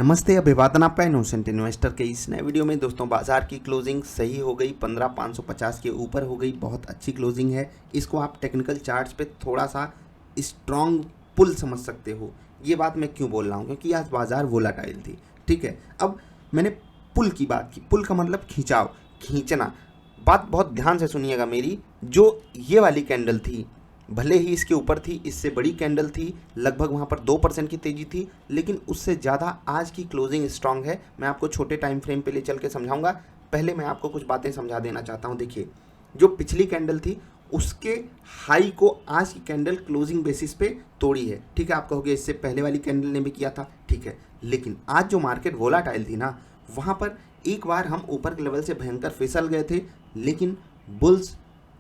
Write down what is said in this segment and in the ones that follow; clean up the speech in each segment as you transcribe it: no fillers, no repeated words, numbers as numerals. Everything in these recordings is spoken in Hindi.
नमस्ते, अभिवादन आपका इनोसेंट इन्वेस्टर के इस नए वीडियो में। दोस्तों, बाजार की क्लोजिंग सही हो गई, 15,550 के ऊपर हो गई। बहुत अच्छी क्लोजिंग है। इसको आप टेक्निकल चार्ट्स पे थोड़ा सा स्ट्रॉन्ग पुल समझ सकते हो। ये बात मैं क्यों बोल रहा हूँ, क्योंकि आज बाजार वोलाटाइल थी। ठीक है, अब मैंने पुल की बात की। पुल का मतलब खिंचाव, खींचना। बात बहुत ध्यान से सुनिएगा मेरी। जो ये वाली कैंडल थी, भले ही इसके ऊपर थी, इससे बड़ी कैंडल थी, लगभग वहाँ पर 2% की तेज़ी थी, लेकिन उससे ज़्यादा आज की क्लोजिंग स्ट्रांग है। मैं आपको छोटे टाइम फ्रेम पे ले चल के समझाऊंगा। पहले मैं आपको कुछ बातें समझा देना चाहता हूँ। देखिए, जो पिछली कैंडल थी उसके हाई को आज की कैंडल क्लोजिंग बेसिस पे तोड़ी है। ठीक है, आप कहोगे इससे पहले वाली कैंडल ने भी किया था। ठीक है, लेकिन आज जो मार्केट वोलाटाइल थी ना, वहाँ पर एक बार हम ऊपर के लेवल से भयंकर फिसल गए थे, लेकिन बुल्स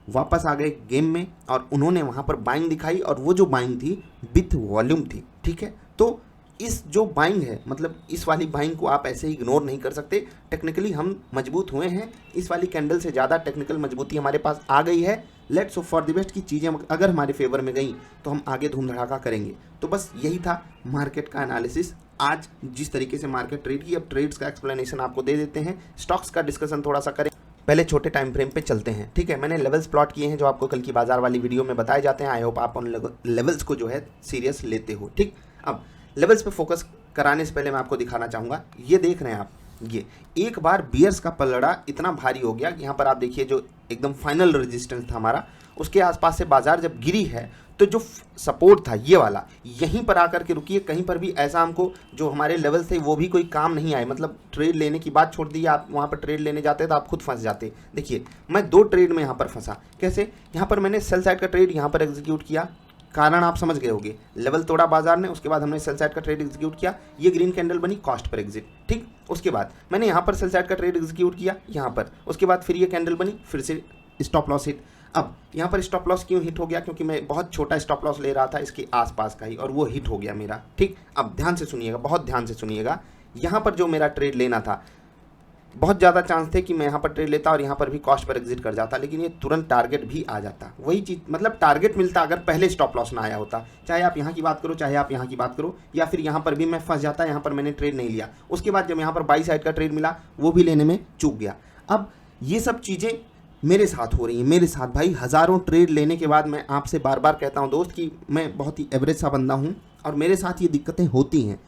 वापस आ गए गेम में और उन्होंने वहाँ पर बाइंग दिखाई, और वो जो बाइंग थी विथ वॉल्यूम थी। ठीक है, तो इस जो बाइंग है, मतलब इस वाली बाइंग को आप ऐसे ही इग्नोर नहीं कर सकते। टेक्निकली हम मजबूत हुए हैं। इस वाली कैंडल से ज़्यादा टेक्निकल मजबूती हमारे पास आ गई है। Let's hope for the best की चीज़ें अगर हमारे फेवर में गई तो हम आगे धूम धड़ाका करेंगे। तो बस यही था मार्केट का एनालिसिस। आज जिस तरीके से मार्केट ट्रेड की, अब ट्रेड्स का एक्सप्लेनेशन आपको दे देते हैं। स्टॉक्स का डिस्कशन थोड़ा सा करें। पहले छोटे टाइम फ्रेम पे चलते हैं। ठीक है, मैंने लेवल्स प्लॉट किए हैं जो आपको कल की बाजार वाली वीडियो में बताए जाते हैं। आई होप आप उन लेवल्स को जो है सीरियस लेते हो। ठीक, अब लेवल्स पे फोकस कराने से पहले मैं आपको दिखाना चाहूँगा। ये देख रहे हैं आप, ये एक बार बियर्स का पलड़ा इतना भारी हो गया कि यहाँ पर आप देखिए, जो एकदम फाइनल रेजिस्टेंस था हमारा, उसके आसपास से बाजार जब गिरी है तो जो सपोर्ट था ये वाला, यहीं पर आकर के रुकी है। कहीं पर भी ऐसा हमको जो हमारे लेवल थे वो भी कोई काम नहीं आए। मतलब ट्रेड लेने की बात छोड़ दी, आप वहाँ पर ट्रेड लेने जाते तो आप खुद फंस जाते। देखिए, मैं 2 ट्रेड में यहाँ पर फंसा। कैसे? यहाँ पर मैंने सेल साइड का ट्रेड यहाँ पर एग्जीक्यूट किया। कारण आप समझ गए होंगे, लेवल तोड़ा बाजार ने, उसके बाद हमने सेल साइड का ट्रेड एग्जीक्यूट किया। ये ग्रीन कैंडल बनी, कॉस्ट पर एग्जिट। ठीक, उसके बाद मैंने यहाँ पर सेल साइड का ट्रेड एग्जीक्यूट किया यहाँ पर, उसके बाद फिर ये कैंडल बनी, फिर से स्टॉप लॉस हिट। अब यहाँ पर स्टॉप लॉस क्यों हिट हो गया? क्योंकि मैं बहुत छोटा स्टॉप लॉस ले रहा था इसके आसपास का ही, और वो हिट हो गया मेरा। ठीक, अब ध्यान से सुनिएगा, बहुत ध्यान से सुनिएगा। यहाँ पर जो मेरा ट्रेड लेना था, बहुत ज़्यादा चांस थे कि मैं यहाँ पर ट्रेड लेता और यहाँ पर भी कॉस्ट पर एग्जिट कर जाता, लेकिन ये तुरंत टारगेट भी आ जाता। वही चीज़, मतलब टारगेट मिलता अगर पहले स्टॉप लॉस ना आया होता। चाहे आप यहाँ की बात करो, चाहे आप यहाँ की बात करो, या फिर यहाँ पर भी मैं फंस जाता। यहाँ पर मैंने ट्रेड नहीं लिया, उसके बाद जब यहाँ पर बाई साइड का ट्रेड मिला वो भी लेने में चूक गया। अब ये सब चीज़ें मेरे साथ हो रही हैं, मेरे साथ भाई। हज़ारों ट्रेड लेने के बाद मैं आपसे बार बार कहता हूँ दोस्त कि मैं बहुत ही एवरेज सा बंदा हूँ और मेरे साथ ये दिक्कतें होती हैं।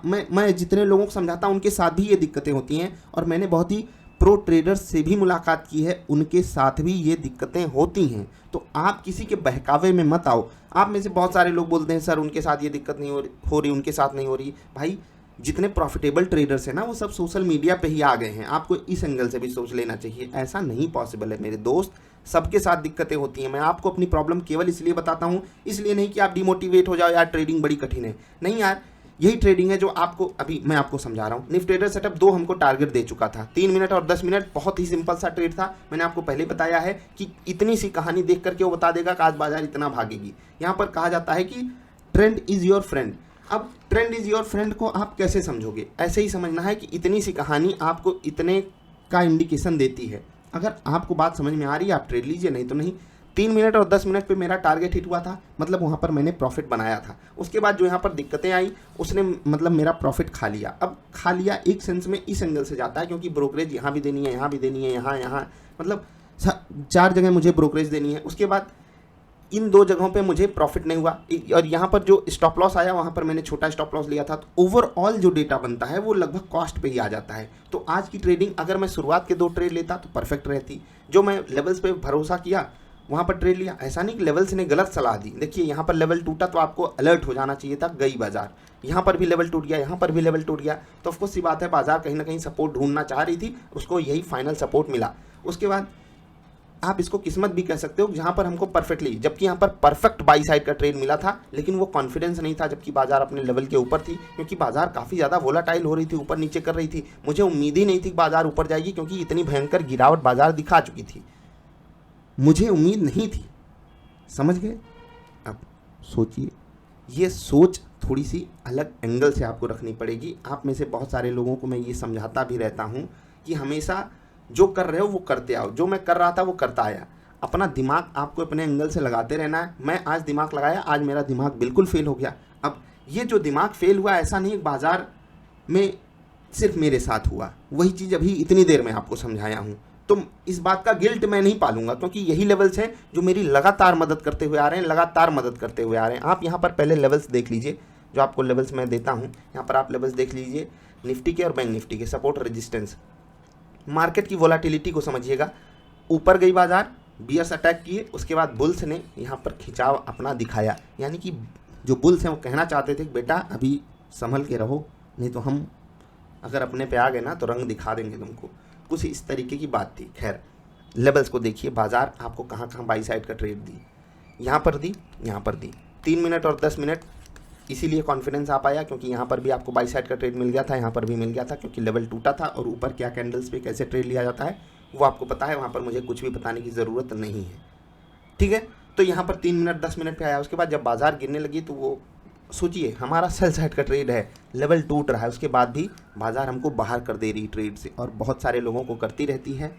मैं जितने लोगों को समझाता हूँ उनके साथ भी ये दिक्कतें होती हैं, और मैंने बहुत ही प्रो ट्रेडर्स से भी मुलाकात की है, उनके साथ भी ये दिक्कतें होती हैं। तो आप किसी के बहकावे में मत आओ। आप में से बहुत सारे लोग बोलते हैं सर उनके साथ ये दिक्कत नहीं हो रही, उनके साथ नहीं हो रही। भाई, जितने प्रॉफिटेबल ट्रेडर्स हैं ना, वो सब सोशल मीडिया पे ही आ गए हैं। आपको इस एंगल से भी सोच लेना चाहिए। ऐसा नहीं पॉसिबल है मेरे दोस्त, सबके साथ दिक्कतें होती हैं। मैं आपको अपनी प्रॉब्लम केवल इसलिए बताता हूँ, इसलिए नहीं कि आप डिमोटिवेट हो जाओ, यार ट्रेडिंग बड़ी कठिन है। नहीं यार, यही ट्रेडिंग है जो आपको अभी मैं आपको समझा रहा हूँ। निफ्टी ट्रेडर सेटअप 2 हमको टारगेट दे चुका था, 3 मिनट और 10 मिनट। बहुत ही सिंपल सा ट्रेड था। मैंने आपको पहले बताया है कि इतनी सी कहानी देख करके वो बता देगा कि आज बाजार इतना भागेगी। यहाँ पर कहा जाता है कि ट्रेंड इज़ योर फ्रेंड। अब ट्रेंड इज़ योर फ्रेंड को आप कैसे समझोगे? ऐसे ही समझना है कि इतनी सी कहानी आपको इतने का इंडिकेशन देती है। अगर आपको बात समझ में आ रही है आप ट्रेड लीजिए, नहीं तो नहीं। 3 मिनट और 10 मिनट पे मेरा टारगेट हिट हुआ था, मतलब वहाँ पर मैंने प्रॉफिट बनाया था। उसके बाद जो यहाँ पर दिक्कतें आई, उसने मतलब मेरा प्रॉफिट खा लिया। अब खा लिया एक सेंस में इस एंगल से जाता है, क्योंकि ब्रोकरेज यहाँ भी देनी है, यहाँ भी देनी है, यहाँ मतलब 4 जगह मुझे ब्रोकरेज देनी है। उसके बाद इन 2 जगहों पे मुझे प्रॉफिट नहीं हुआ, और यहाँ पर जो स्टॉप लॉस आया वहाँ पर मैंने छोटा स्टॉप लॉस लिया था। तो ओवरऑल जो डेटा बनता है वो लगभग कॉस्ट पे ही आ जाता है। तो आज की ट्रेडिंग अगर मैं शुरुआत के 2 ट्रेड लेता तो परफेक्ट रहती। जो मैं लेवल्स पे भरोसा किया वहाँ पर ट्रेड लिया, ऐसा नहीं कि लेवल्स ने गलत सलाह दी। देखिए, यहाँ पर लेवल टूटा तो आपको अलर्ट हो जाना चाहिए था, गई बाजार। यहाँ पर भी लेवल टूट गया, यहाँ पर भी लेवल टूट गया, तो ऑफकोर्स सी बात है बाजार कहीं ना कहीं सपोर्ट ढूंढना चाह रही थी, उसको यही फाइनल सपोर्ट मिला। उसके बाद आप इसको किस्मत भी कह सकते हो, जहाँ पर हमको परफेक्टली, जबकि यहाँ पर परफेक्ट बाई साइड का ट्रेड मिला था, लेकिन वो कॉन्फिडेंस नहीं था, जबकि बाजार अपने लेवल के ऊपर थी। क्योंकि बाजार काफ़ी ज़्यादा वोलाटाइल हो रही थी, ऊपर नीचे कर रही थी। मुझे उम्मीद ही नहीं थी कि बाजार ऊपर जाएगी, क्योंकि इतनी भयंकर गिरावट बाजार दिखा चुकी थी। मुझे उम्मीद नहीं थी, समझ गए? अब सोचिए, ये सोच थोड़ी सी अलग एंगल से आपको रखनी पड़ेगी। आप में से बहुत सारे लोगों को मैं ये समझाता भी रहता हूँ कि हमेशा जो कर रहे हो वो करते आओ। जो मैं कर रहा था वो करता आया। अपना दिमाग आपको अपने एंगल से लगाते रहना है। मैं आज दिमाग लगाया, आज मेरा दिमाग बिल्कुल फेल हो गया। अब ये जो दिमाग फेल हुआ, ऐसा नहीं बाजार में सिर्फ मेरे साथ हुआ, वही चीज़ अभी इतनी देर में आपको समझाया हूँ। तो इस बात का गिल्ट मैं नहीं पालूंगा, क्योंकि यही लेवल्स हैं जो मेरी लगातार मदद करते हुए आ रहे हैं, लगातार मदद करते हुए आ रहे हैं। आप यहाँ पर पहले लेवल्स देख लीजिए, जो आपको लेवल्स मैं देता हूँ, यहाँ पर आप लेवल्स देख लीजिए निफ्टी के और बैंक निफ्टी के, सपोर्ट रेजिस्टेंस। मार्केट की वोलाटिलिटी को समझिएगा, ऊपर गई बाजार, बियर्स अटैक किए, उसके बाद बुल्स ने यहाँ पर खिंचाव अपना दिखाया, यानी कि जो बुल्स हैं वो कहना चाहते थे कि बेटा अभी संभल के रहो, नहीं तो हम अगर अपने पे आ गए ना तो रंग दिखा देंगे तुमको, कुछ इस तरीके की बात थी। खैर लेवल्स को देखिए, बाजार आपको कहाँ कहाँ बाई साइड का ट्रेड दी, यहाँ पर दी, यहाँ पर दी, 3 मिनट और 10 मिनट, इसीलिए कॉन्फिडेंस आ पाया, क्योंकि यहाँ पर भी आपको बाई साइड का ट्रेड मिल गया था, यहाँ पर भी मिल गया था, क्योंकि लेवल टूटा था और ऊपर क्या कैंडल्स पे कैसे ट्रेड लिया जाता है वो आपको पता है, वहाँ पर मुझे कुछ भी बताने की ज़रूरत नहीं है, ठीक है। तो यहाँ पर 3 मिनट 10 मिनट पे आया, उसके बाद जब बाजार गिरने लगी तो वो सोचिए हमारा सेल साइड का ट्रेड है, लेवल टूट रहा है, उसके बाद भी बाजार हमको बाहर कर दे रही ट्रेड से, और बहुत सारे लोगों को करती रहती है।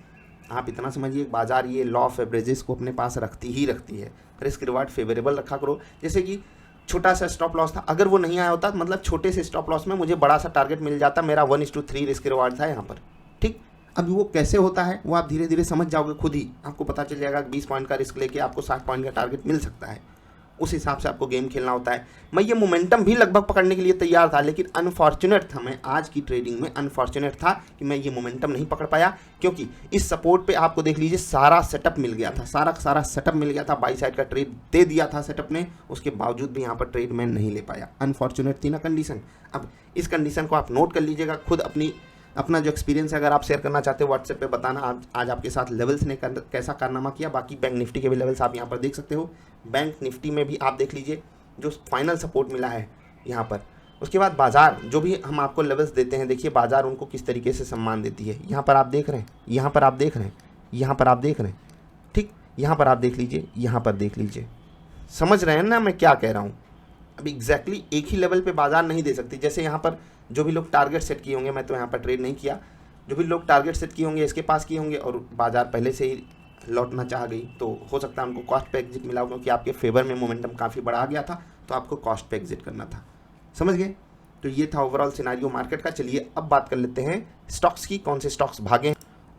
आप इतना समझिए बाजार ये लॉ ऑफ एवरेजेस को अपने पास रखती ही रखती है। रिस्क रिवार्ड फेवरेबल रखा करो, जैसे कि छोटा सा स्टॉप लॉस था, अगर वो नहीं आया होता मतलब छोटे से स्टॉप लॉस में मुझे बड़ा सा टारगेट मिल जाता, मेरा 1:3 रिस्क रिवार्ड था यहाँ पर, ठीक। अभी वो कैसे होता है वो आप धीरे धीरे समझ जाओगे, खुद ही आपको पता चल जाएगा। 20 पॉइंट का रिस्क लेके आपको 60 पॉइंट का टारगेट मिल सकता है, उस हिसाब से आपको गेम खेलना होता है। मैं ये मोमेंटम भी लगभग पकड़ने के लिए तैयार था, लेकिन अनफॉर्चुनेट था, मैं आज की ट्रेडिंग में अनफॉर्चुनेट था कि मैं ये मोमेंटम नहीं पकड़ पाया, क्योंकि इस सपोर्ट पे आपको देख लीजिए सारा सेटअप मिल गया था, सारा सेटअप मिल गया था, बाई साइड का ट्रेड दे दिया था सेटअप ने, उसके बावजूद भी यहाँ पर ट्रेड मैं नहीं ले पाया। अनफॉर्चुनेट थी ना कंडीशन। अब इस कंडीशन को आप नोट कर लीजिएगा, खुद अपना जो एक्सपीरियंस है अगर आप शेयर करना चाहते हो व्हाट्सएप पे बताना, आज आपके साथ लेवल्स ने कैसा कारनामा किया। बाकी बैंक निफ्टी के भी लेवल्स आप यहाँ पर देख सकते हो, बैंक निफ्टी में भी आप देख लीजिए जो फाइनल सपोर्ट मिला है यहाँ पर। उसके बाद बाजार जो भी हम आपको लेवल्स देते हैं, देखिए बाजार उनको किस तरीके से सम्मान देती है। यहाँ पर आप देख रहे हैं, यहाँ पर आप देख रहे हैं, यहाँ पर आप देख रहे हैं, ठीक, यहाँ पर आप देख लीजिए, यहाँ पर देख लीजिए, समझ रहे हैं ना मैं क्या कह रहा हूँ। अब एग्जैक्टली एक ही लेवल पे बाजार नहीं दे सकती, जैसे यहाँ पर जो भी लोग टारगेट सेट किए होंगे, मैं तो यहाँ पर ट्रेड नहीं किया, जो भी लोग टारगेट सेट किए होंगे इसके पास किए होंगे और बाजार पहले से ही लौटना चाह गई, तो हो सकता है उनको कॉस्ट पे एग्जिट मिला हो, क्योंकि आपके फेवर में मोमेंटम काफ़ी बढ़ा गया था, तो आपको कॉस्ट पे एग्जिट करना था। समझ गए? तो ये था ओवरऑल सिनारियो मार्केट का। चलिए अब बात कर लेते हैं स्टॉक्स की, कौन से स्टॉक्स भागे।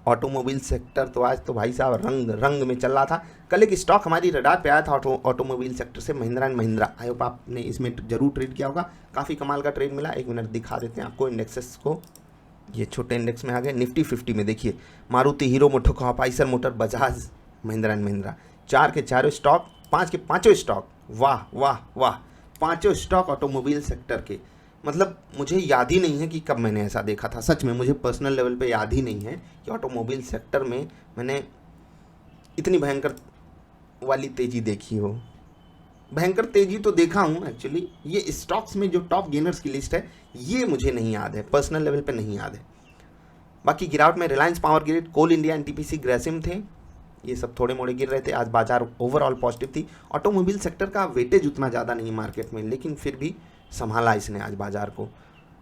ऑटोमोबाइल सेक्टर तो आज तो भाई साहब रंग में चल रहा था। कल एक स्टॉक हमारी रडार पे आया था ऑटोमोबाइल सेक्टर से, Mahindra and Mahindra. I hope आपने इसमें जरूर ट्रेड किया होगा, काफ़ी कमाल का ट्रेड मिला। 1 मिनट दिखा देते हैं आपको इंडेक्सेस को। ये छोटे इंडेक्स में आ गए। निफ्टी 50 में देखिए Maruti, hero MotoCorp, Eicher motor, Bajaj, Mahindra and Mahindra, 4 के 4 स्टॉक, 5 के 5 स्टॉक। वाह वाह वाह, 5 स्टॉक ऑटोमोबाइल सेक्टर के। मतलब मुझे याद ही नहीं है कि कब मैंने ऐसा देखा था। सच में मुझे पर्सनल लेवल पे याद ही नहीं है कि ऑटोमोबाइल सेक्टर में मैंने इतनी भयंकर वाली तेज़ी देखी हो। भयंकर तेज़ी तो देखा हूँ एक्चुअली, ये स्टॉक्स में जो टॉप गेनर्स की लिस्ट है ये मुझे नहीं याद है, पर्सनल लेवल पे नहीं याद है। बाकी गिरावट में रिलायंस पावर ग्रिड, कोल इंडिया, एनटीपीसी, ग्रेसिम थे, ये सब थोड़े मोड़े गिर रहे थे। आज बाजार ओवरऑल पॉजिटिव थी। ऑटोमोबाइल सेक्टर का वेटेज उतना ज़्यादा नहीं मार्केट में, लेकिन फिर भी संभाला इसने आज बाजार को।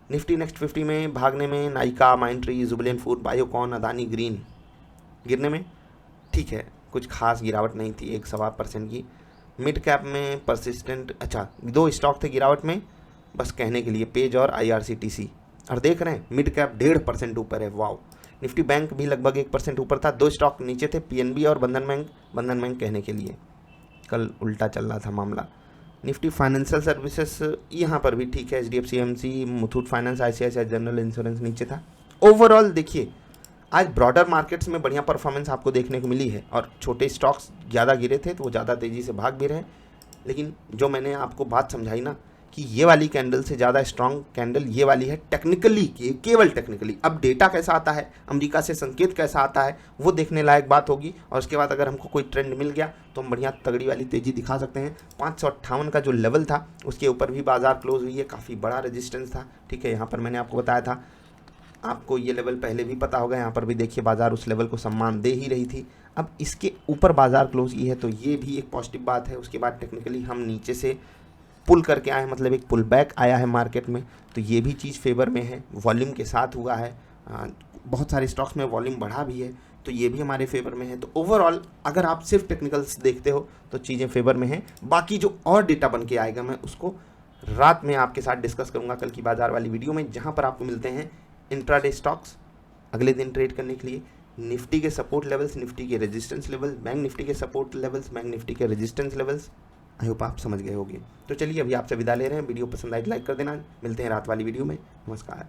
निफ्टी नेक्स्ट 50 में भागने में Nykaa, Mindtree, Jubilant food, Biocon, Adani green गिरने में ठीक है, कुछ खास गिरावट नहीं थी, 1.25% की। मिड कैप में परसिस्टेंट, अच्छा 2 स्टॉक थे गिरावट में, बस कहने के लिए, पेज और आईआरसीटीसी। और देख रहे हैं मिड कैप 1.5% ऊपर है, वाओ। निफ्टी बैंक भी लगभग 1% ऊपर था। 2 स्टॉक नीचे थे, पीएनबी और बंधन बैंक कहने के लिए, कल उल्टा चल रहा था मामला। निफ्टी फाइनेंशियल सर्विसेज यहाँ पर भी ठीक है, HDFC, MC, Muthoot finance, ICICI general insurance नीचे था। ओवरऑल देखिए आज ब्रॉडर मार्केट्स में बढ़िया परफॉर्मेंस आपको देखने को मिली है, और छोटे स्टॉक्स ज़्यादा गिरे थे तो वो ज़्यादा तेज़ी से भाग भी रहे। लेकिन जो मैंने आपको बात समझाई ना कि ये वाली कैंडल से ज़्यादा स्ट्रॉन्ग कैंडल ये वाली है टेक्निकली, केवल टेक्निकली। अब डेटा कैसा आता है, अमेरिका से संकेत कैसा आता है, वो देखने लायक बात होगी। और उसके बाद अगर हमको कोई ट्रेंड मिल गया तो हम बढ़िया तगड़ी वाली तेज़ी दिखा सकते हैं। 558 का जो लेवल था उसके ऊपर भी बाजार क्लोज हुई है, काफ़ी बड़ा रेजिस्टेंस था, ठीक है। यहाँ पर मैंने आपको बताया था, आपको ये लेवल पहले भी पता होगा। यहाँ पर भी देखिए बाजार उस लेवल को सम्मान दे ही रही थी। अब इसके ऊपर बाजार क्लोज की है तो ये भी एक पॉजिटिव बात है। उसके बाद टेक्निकली हम नीचे से पुल करके आए, मतलब एक पुल बैक आया है मार्केट में, तो ये भी चीज़ फेवर में है। वॉल्यूम के साथ हुआ है, बहुत सारे स्टॉक्स में वॉल्यूम बढ़ा भी है, तो ये भी हमारे फेवर में है। तो ओवरऑल अगर आप सिर्फ टेक्निकल्स देखते हो तो चीज़ें फेवर में हैं। बाकी जो और डेटा बन के आएगा मैं उसको रात में आपके साथ डिस्कस करूंगा कल की बाजार वाली वीडियो में, जहां पर आपको मिलते हैं इंट्राडे स्टॉक्स अगले दिन ट्रेड करने के लिए, निफ्टी के सपोर्ट लेवल्स, निफ्टी के रेजिस्टेंस लेवल, बैंक निफ्टी के सपोर्ट लेवल्स, बैंक निफ्टी के रेजिस्टेंस लेवल्स। आई होप आप समझ गए होंगे। तो चलिए अभी आपसे विदा ले रहे हैं। वीडियो पसंद आए तो लाइक कर देना। मिलते हैं रात वाली वीडियो में। नमस्कार।